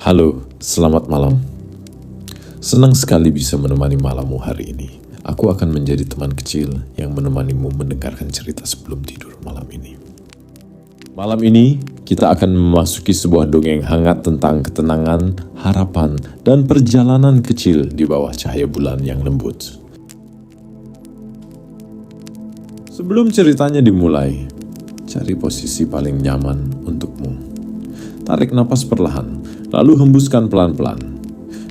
Halo, selamat malam. Senang sekali bisa menemani malammu hari ini. Aku akan menjadi teman kecil yang menemanimu mendengarkan cerita sebelum tidur malam ini. Malam ini, kita akan memasuki sebuah dongeng hangat tentang ketenangan, harapan, dan perjalanan kecil di bawah cahaya bulan yang lembut. Sebelum ceritanya dimulai, cari posisi paling nyaman untukmu. Tarik napas perlahan, lalu hembuskan pelan-pelan.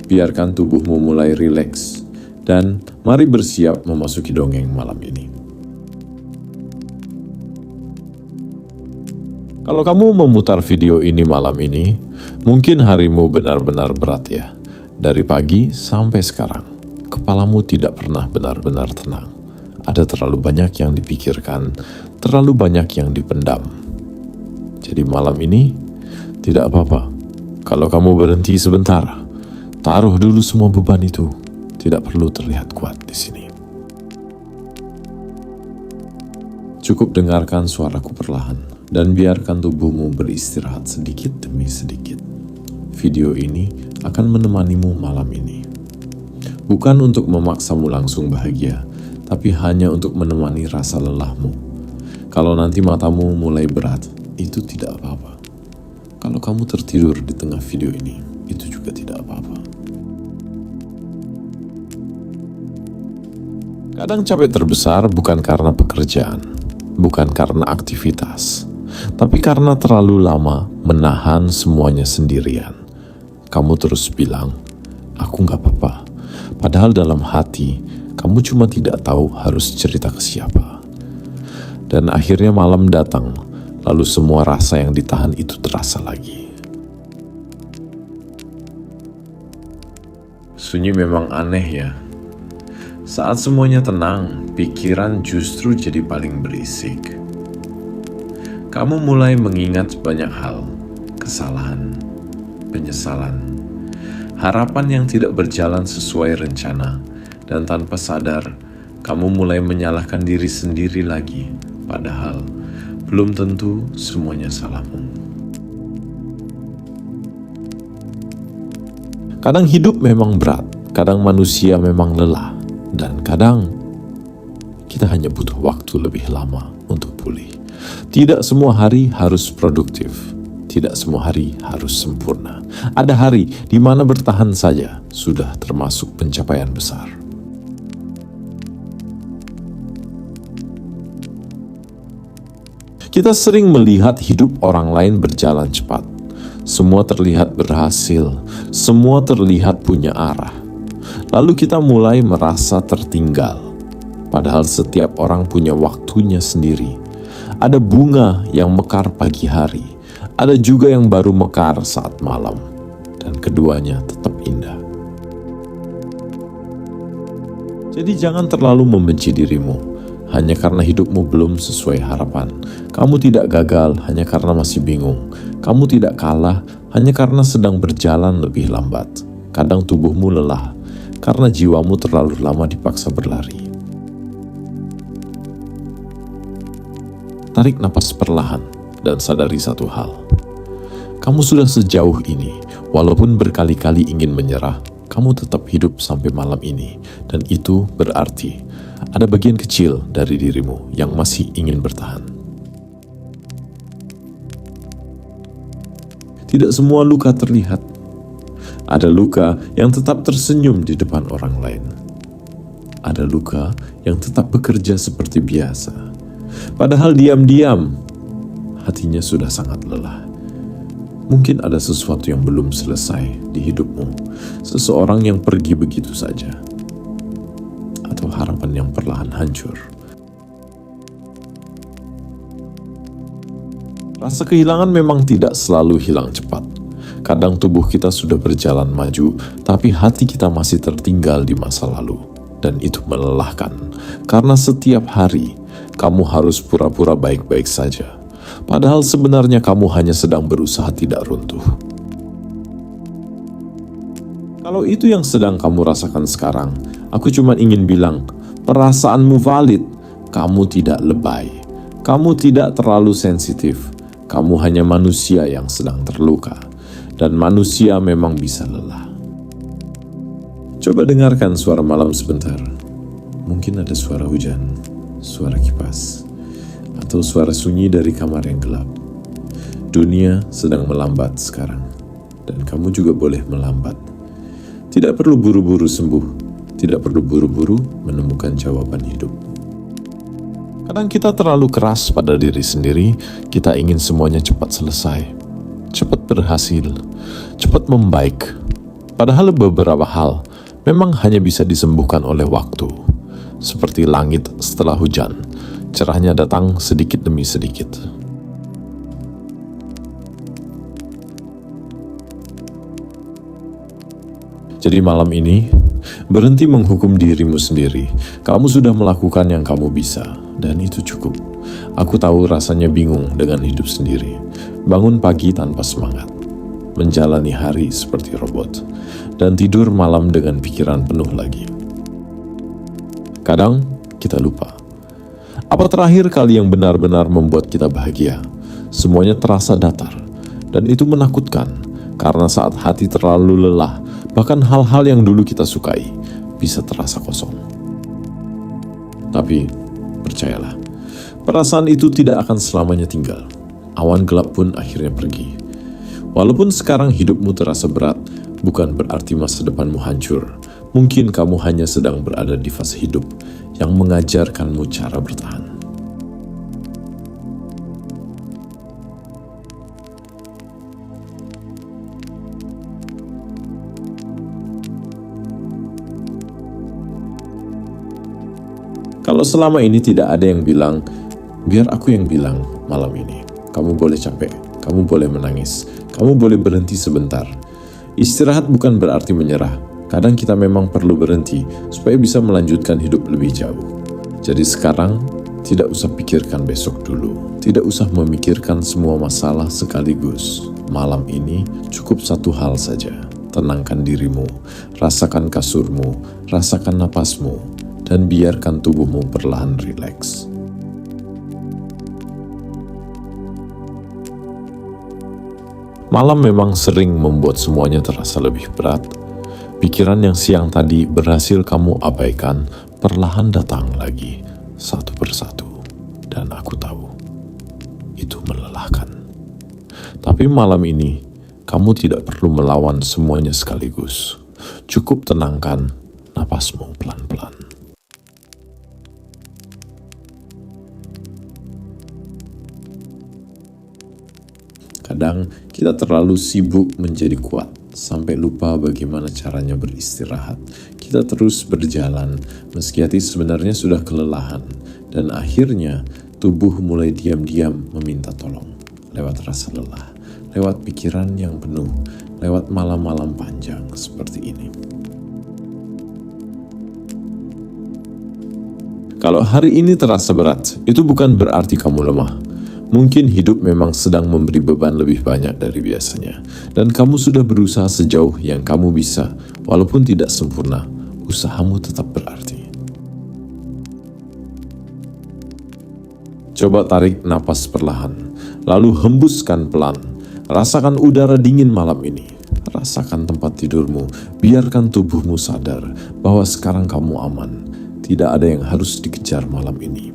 Biarkan tubuhmu mulai rileks, dan mari bersiap memasuki dongeng malam ini. Kalau kamu memutar video ini malam ini, mungkin harimu benar-benar berat ya. Dari pagi sampai sekarang, kepalamu tidak pernah benar-benar tenang. Ada terlalu banyak yang dipikirkan, terlalu banyak yang dipendam. Jadi malam ini, tidak apa-apa. Kalau kamu berhenti sebentar, taruh dulu semua beban itu. Tidak perlu terlihat kuat di sini. Cukup dengarkan suaraku perlahan dan biarkan tubuhmu beristirahat sedikit demi sedikit. Video ini akan menemanimu malam ini. Bukan untuk memaksamu langsung bahagia, tapi hanya untuk menemani rasa lelahmu. Kalau nanti matamu mulai berat, itu tidak apa-apa. Kalau kamu tertidur di tengah video ini, itu juga tidak apa-apa. Kadang capek terbesar bukan karena pekerjaan, bukan karena aktivitas, tapi karena terlalu lama menahan semuanya sendirian. Kamu terus bilang, aku gak apa-apa. Padahal dalam hati, kamu cuma tidak tahu harus cerita ke siapa. Dan akhirnya malam datang, lalu semua rasa yang ditahan itu terasa lagi. Sunyi memang aneh ya. Saat semuanya tenang, pikiran justru jadi paling berisik. Kamu mulai mengingat banyak hal, kesalahan, penyesalan, harapan yang tidak berjalan sesuai rencana, dan tanpa sadar, kamu mulai menyalahkan diri sendiri lagi, padahal belum tentu semuanya salahmu. Kadang hidup memang berat, kadang manusia memang lelah, dan kadang kita hanya butuh waktu lebih lama untuk pulih. Tidak semua hari harus produktif, tidak semua hari harus sempurna. Ada hari di mana bertahan saja sudah termasuk pencapaian besar. Kita sering melihat hidup orang lain berjalan cepat. Semua terlihat berhasil, semua terlihat punya arah. Lalu kita mulai merasa tertinggal. Padahal setiap orang punya waktunya sendiri. Ada bunga yang mekar pagi hari, ada juga yang baru mekar saat malam, dan keduanya tetap indah. Jadi jangan terlalu membenci dirimu hanya karena hidupmu belum sesuai harapan. Kamu tidak gagal hanya karena masih bingung. Kamu tidak kalah hanya karena sedang berjalan lebih lambat. Kadang tubuhmu lelah karena jiwamu terlalu lama dipaksa berlari. Tarik napas perlahan dan sadari satu hal. Kamu sudah sejauh ini, walaupun berkali-kali ingin menyerah, kamu tetap hidup sampai malam ini. Dan itu berarti ada bagian kecil dari dirimu yang masih ingin bertahan. Tidak semua luka terlihat. Ada luka yang tetap tersenyum di depan orang lain. Ada luka yang tetap bekerja seperti biasa. Padahal diam-diam, hatinya sudah sangat lelah. Mungkin ada sesuatu yang belum selesai di hidupmu. Seseorang yang pergi begitu saja. Atau harapan yang perlahan hancur. Rasa kehilangan memang tidak selalu hilang cepat. Kadang tubuh kita sudah berjalan maju, tapi hati kita masih tertinggal di masa lalu. Dan itu melelahkan, karena setiap hari kamu harus pura-pura baik-baik saja. Padahal sebenarnya kamu hanya sedang berusaha tidak runtuh. Kalau itu yang sedang kamu rasakan sekarang, aku cuma ingin bilang, perasaanmu valid. Kamu tidak lebay. Kamu tidak terlalu sensitif. Kamu hanya manusia yang sedang terluka. dan manusia memang bisa lelah. Coba dengarkan suara malam sebentar. Mungkin ada suara hujan, suara kipas, atau suara sunyi dari kamar yang gelap. Dunia sedang melambat sekarang, dan kamu juga boleh melambat. Tidak perlu buru-buru sembuh, tidak perlu buru-buru menemukan jawaban hidup. Kadang kita terlalu keras pada diri sendiri, kita ingin semuanya cepat selesai, cepat berhasil, cepat membaik. Padahal beberapa hal memang hanya bisa disembuhkan oleh waktu. Seperti langit setelah hujan, cerahnya datang sedikit demi sedikit. Jadi malam ini, berhenti menghukum dirimu sendiri. Kamu sudah melakukan yang kamu bisa, dan itu cukup. Aku tahu rasanya bingung dengan hidup sendiri. Bangun pagi tanpa semangat, menjalani hari seperti robot, dan tidur malam dengan pikiran penuh lagi. Kadang kita lupa. Apa terakhir kali yang benar-benar membuat kita bahagia? Semuanya terasa datar, dan itu menakutkan, karena saat hati terlalu lelah, bahkan hal-hal yang dulu kita sukai bisa terasa kosong. Tapi, percayalah, perasaan itu tidak akan selamanya tinggal. Awan gelap pun akhirnya pergi. Walaupun sekarang hidupmu terasa berat, bukan berarti masa depanmu hancur. Mungkin kamu hanya sedang berada di fase hidup yang mengajarkanmu cara bertahan. Kalau selama ini tidak ada yang bilang, biar aku yang bilang malam ini. Kamu boleh capek, kamu boleh menangis, kamu boleh berhenti sebentar. Istirahat bukan berarti menyerah. Kadang kita memang perlu berhenti supaya bisa melanjutkan hidup lebih jauh. Jadi sekarang, tidak usah pikirkan besok dulu. Tidak usah memikirkan semua masalah sekaligus. Malam ini cukup satu hal saja. Tenangkan dirimu, rasakan kasurmu, rasakan napasmu, dan biarkan tubuhmu perlahan rileks. Malam memang sering membuat semuanya terasa lebih berat. Pikiran yang siang tadi berhasil kamu abaikan, perlahan datang lagi, satu persatu. Dan aku tahu, itu melelahkan. Tapi malam ini, kamu tidak perlu melawan semuanya sekaligus. Cukup tenangkan napasmu pelan-pelan. Kadang kita terlalu sibuk menjadi kuat, sampai lupa bagaimana caranya beristirahat. Kita terus berjalan, meski hati sebenarnya sudah kelelahan. Dan akhirnya, tubuh mulai diam-diam meminta tolong. Lewat rasa lelah, lewat pikiran yang penuh, lewat malam-malam panjang seperti ini. Kalau hari ini terasa berat, itu bukan berarti kamu lemah. Mungkin hidup memang sedang memberi beban lebih banyak dari biasanya, dan kamu sudah berusaha sejauh yang kamu bisa, walaupun tidak sempurna, usahamu tetap berarti. Coba tarik napas perlahan, lalu hembuskan pelan. Rasakan udara dingin malam ini, rasakan tempat tidurmu, biarkan tubuhmu sadar bahwa sekarang kamu aman, tidak ada yang harus dikejar malam ini.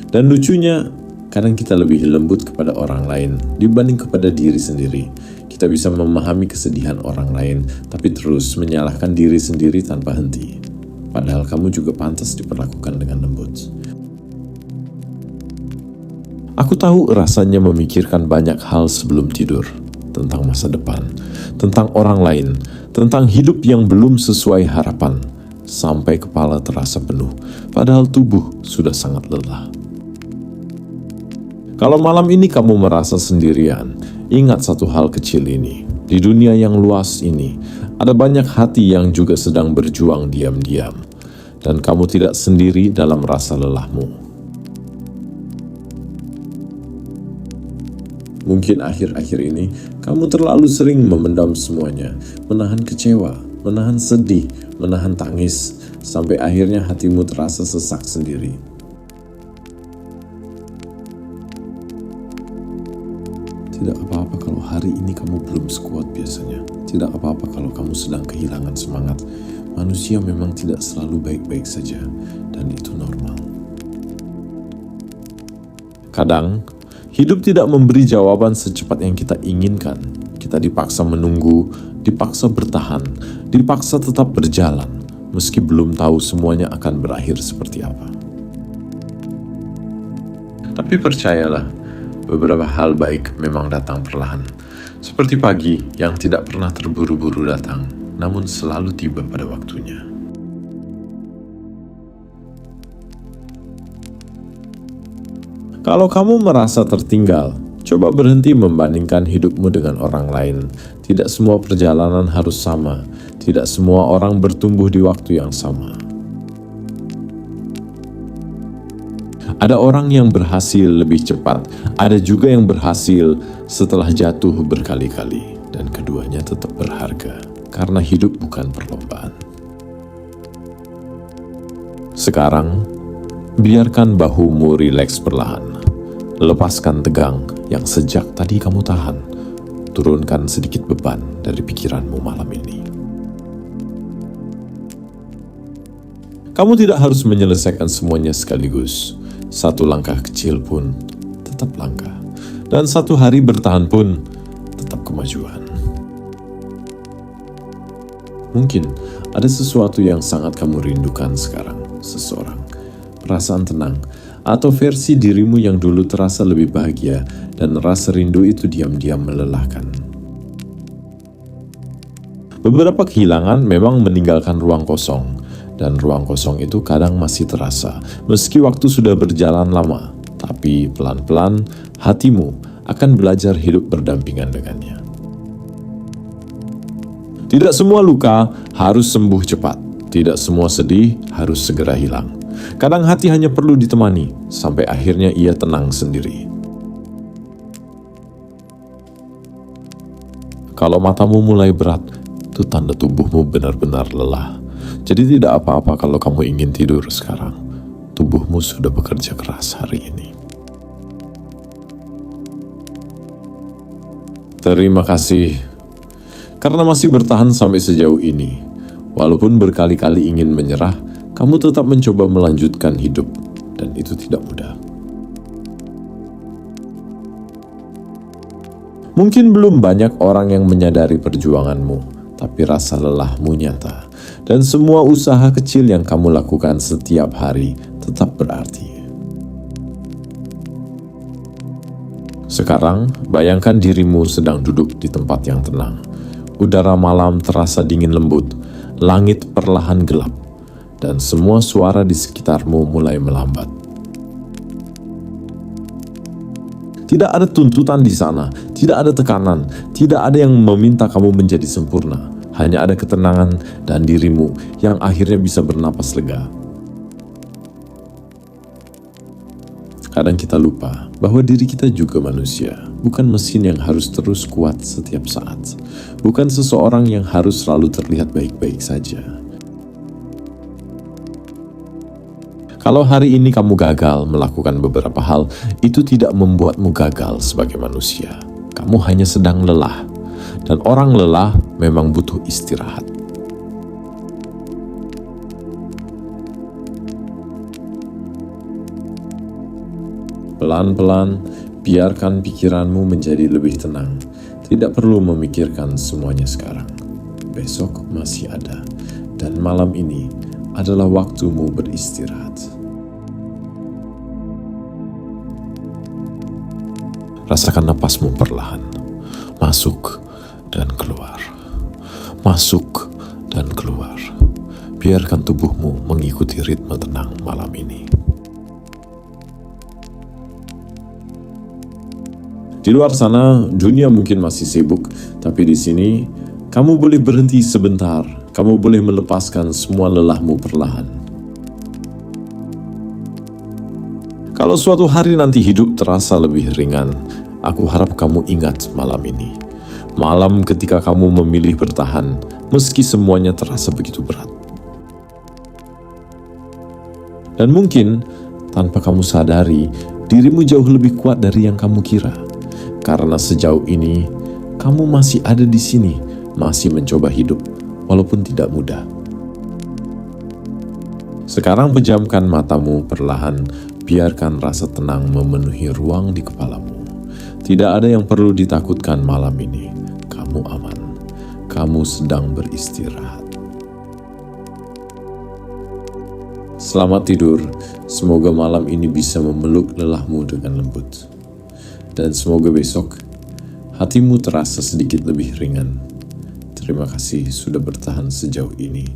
Dan lucunya, kadang kita lebih lembut kepada orang lain dibanding kepada diri sendiri. Kita bisa memahami kesedihan orang lain, tapi terus menyalahkan diri sendiri tanpa henti. Padahal kamu juga pantas diperlakukan dengan lembut. Aku tahu rasanya memikirkan banyak hal sebelum tidur. Tentang masa depan, tentang orang lain, tentang hidup yang belum sesuai harapan. Sampai kepala terasa penuh, padahal tubuh sudah sangat lelah. Kalau malam ini kamu merasa sendirian, ingat satu hal kecil ini. Di dunia yang luas ini, ada banyak hati yang juga sedang berjuang diam-diam. Dan kamu tidak sendiri dalam rasa lelahmu. Mungkin akhir-akhir ini, kamu terlalu sering memendam semuanya. Menahan kecewa, menahan sedih, menahan tangis, sampai akhirnya hatimu terasa sesak sendiri. Tidak apa-apa kalau hari ini kamu belum sekuat biasanya. Tidak apa-apa kalau kamu sedang kehilangan semangat. Manusia memang tidak selalu baik-baik saja, dan itu normal. Kadang, hidup tidak memberi jawaban secepat yang kita inginkan. Kita dipaksa menunggu, dipaksa bertahan, dipaksa tetap berjalan, meski belum tahu semuanya akan berakhir seperti apa. Tapi percayalah, beberapa hal baik memang datang perlahan. Seperti pagi yang tidak pernah terburu-buru datang, namun selalu tiba pada waktunya. Kalau kamu merasa tertinggal, coba berhenti membandingkan hidupmu dengan orang lain. Tidak semua perjalanan harus sama. Tidak semua orang bertumbuh di waktu yang sama. Ada orang yang berhasil lebih cepat, ada juga yang berhasil setelah jatuh berkali-kali, dan keduanya tetap berharga, karena hidup bukan perlombaan. Sekarang, biarkan bahumu rileks perlahan. Lepaskan tegang yang sejak tadi kamu tahan. Turunkan sedikit beban dari pikiranmu malam ini. Kamu tidak harus menyelesaikan semuanya sekaligus. Satu langkah kecil pun tetap langkah. Dan satu hari bertahan pun tetap kemajuan. Mungkin ada sesuatu yang sangat kamu rindukan sekarang. Seseorang, perasaan tenang, atau versi dirimu yang dulu terasa lebih bahagia, dan rasa rindu itu diam-diam melelahkan. Beberapa kehilangan memang meninggalkan ruang kosong, dan ruang kosong itu kadang masih terasa, meski waktu sudah berjalan lama, tapi pelan-pelan hatimu akan belajar hidup berdampingan dengannya. Tidak semua luka harus sembuh cepat, tidak semua sedih harus segera hilang. Kadang hati hanya perlu ditemani, sampai akhirnya ia tenang sendiri. Kalau matamu mulai berat, itu tanda tubuhmu benar-benar lelah. Jadi tidak apa-apa kalau kamu ingin tidur sekarang. Tubuhmu sudah bekerja keras hari ini. Terima kasih, karena masih bertahan sampai sejauh ini. Walaupun berkali-kali ingin menyerah, kamu tetap mencoba melanjutkan hidup, dan itu tidak mudah. Mungkin belum banyak orang yang menyadari perjuanganmu, tapi rasa lelahmu nyata, dan semua usaha kecil yang kamu lakukan setiap hari tetap berarti. Sekarang, bayangkan dirimu sedang duduk di tempat yang tenang. Udara malam terasa dingin lembut, langit perlahan gelap, dan semua suara di sekitarmu mulai melambat. Tidak ada tuntutan di sana, tidak ada tekanan, tidak ada yang meminta kamu menjadi sempurna. Hanya ada ketenangan dan dirimu yang akhirnya bisa bernapas lega. Kadang kita lupa bahwa diri kita juga manusia, bukan mesin yang harus terus kuat setiap saat, bukan seseorang yang harus selalu terlihat baik-baik saja. Kalau hari ini kamu gagal melakukan beberapa hal, itu tidak membuatmu gagal sebagai manusia. Kamu hanya sedang lelah, dan orang lelah memang butuh istirahat. Pelan-pelan, biarkan pikiranmu menjadi lebih tenang. Tidak perlu memikirkan semuanya sekarang. Besok masih ada, dan malam ini adalah waktumu beristirahat. Rasakan napasmu perlahan, masuk dan keluar, masuk dan keluar. Biarkan tubuhmu mengikuti ritme tenang malam ini. Di luar sana, dunia mungkin masih sibuk, tapi di sini, kamu boleh berhenti sebentar. Kamu boleh melepaskan semua lelahmu perlahan. Kalau suatu hari nanti hidup terasa lebih ringan, aku harap kamu ingat malam ini. Malam ketika kamu memilih bertahan, meski semuanya terasa begitu berat. Dan mungkin, tanpa kamu sadari, dirimu jauh lebih kuat dari yang kamu kira. karena sejauh ini kamu masih ada di sini, masih mencoba hidup, walaupun tidak mudah. Sekarang pejamkan matamu perlahan, biarkan rasa tenang memenuhi ruang di kepalamu. Tidak ada yang perlu ditakutkan malam ini. Kamu aman. Kamu sedang beristirahat. Selamat tidur. Semoga malam ini bisa memeluk lelahmu dengan lembut. Dan semoga besok hatimu terasa sedikit lebih ringan. Terima kasih sudah bertahan sejauh ini.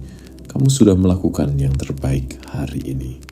Kamu sudah melakukan yang terbaik hari ini.